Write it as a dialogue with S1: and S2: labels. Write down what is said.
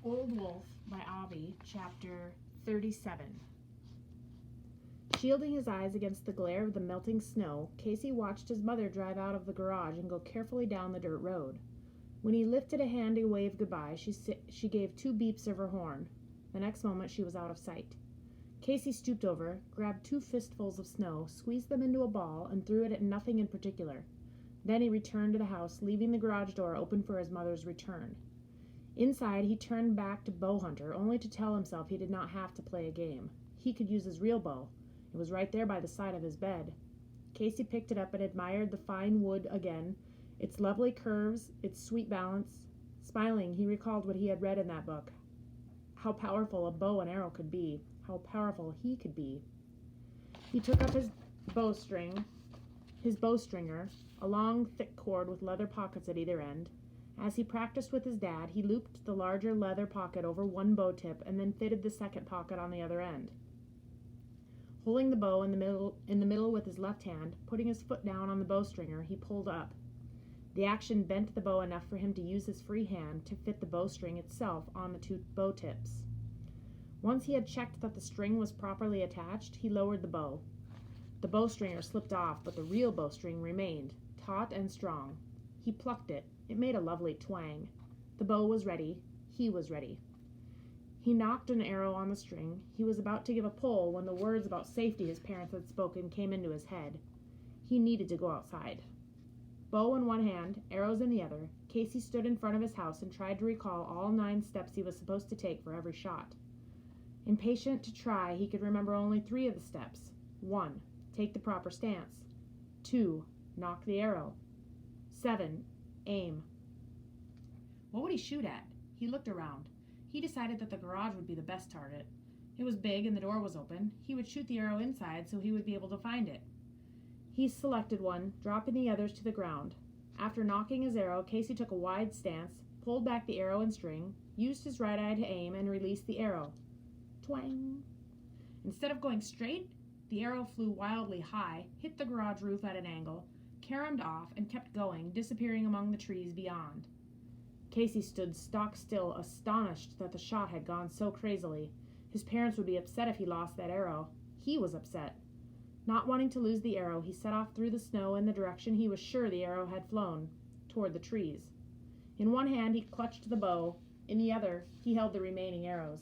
S1: Old Wolf by Avi, Chapter 37. Shielding his eyes against the glare of the melting snow, Casey watched his mother drive out of the garage and go carefully down the dirt road. When he lifted a hand to wave goodbye, she gave 2 beeps of her horn. The next moment she was out of sight. Casey stooped over, grabbed 2 fistfuls of snow, squeezed them into a ball, and threw it at nothing in particular. Then he returned to the house, leaving the garage door open for his mother's return. Inside, he turned back to bow hunter, only to tell himself he did not have to play a game. He could use his real bow. It was right there by the side of his bed. Casey picked it up and admired the fine wood again, its lovely curves, its sweet balance. Smiling, he recalled what he had read in that book. How powerful a bow and arrow could be, how powerful he could be. He took up his bowstringer, a long, thick cord with leather pockets at either end. As he practiced with his dad, he looped the larger leather pocket over one bow tip and then fitted the second pocket on the other end. Holding the bow in the middle with his left hand, putting his foot down on the bowstringer, he pulled up. The action bent the bow enough for him to use his free hand to fit the bowstring itself on the 2 bow tips. Once he had checked that the string was properly attached, he lowered the bow. The bowstringer slipped off, but the real bowstring remained, taut and strong. He plucked it. It made a lovely twang. The bow was ready. He was ready. He knocked an arrow on the string. He was about to give a pull when the words about safety his parents had spoken came into his head. He needed to go outside. Bow in one hand, arrows in the other, Casey stood in front of his house and tried to recall all 9 steps he was supposed to take for every shot. Impatient to try, he could remember only 3 of the steps. 1. Take the proper stance. 2. Knock the arrow. 7. Aim. What would he shoot at? He looked around. He decided that the garage would be the best target. It was big and the door was open. He would shoot the arrow inside so he would be able to find it. He selected one, dropping the others to the ground. After knocking his arrow, Casey took a wide stance, pulled back the arrow and string, used his right eye to aim, and released the arrow. Twang! Instead of going straight, the arrow flew wildly high, hit the garage roof at an angle, caromed off, and kept going, disappearing among the trees beyond. Casey stood stock still, astonished that the shot had gone so crazily. His parents would be upset if he lost that arrow. He was upset. Not wanting to lose the arrow, he set off through the snow in the direction he was sure the arrow had flown, toward the trees. In one hand he clutched the bow, in the other he held the remaining arrows.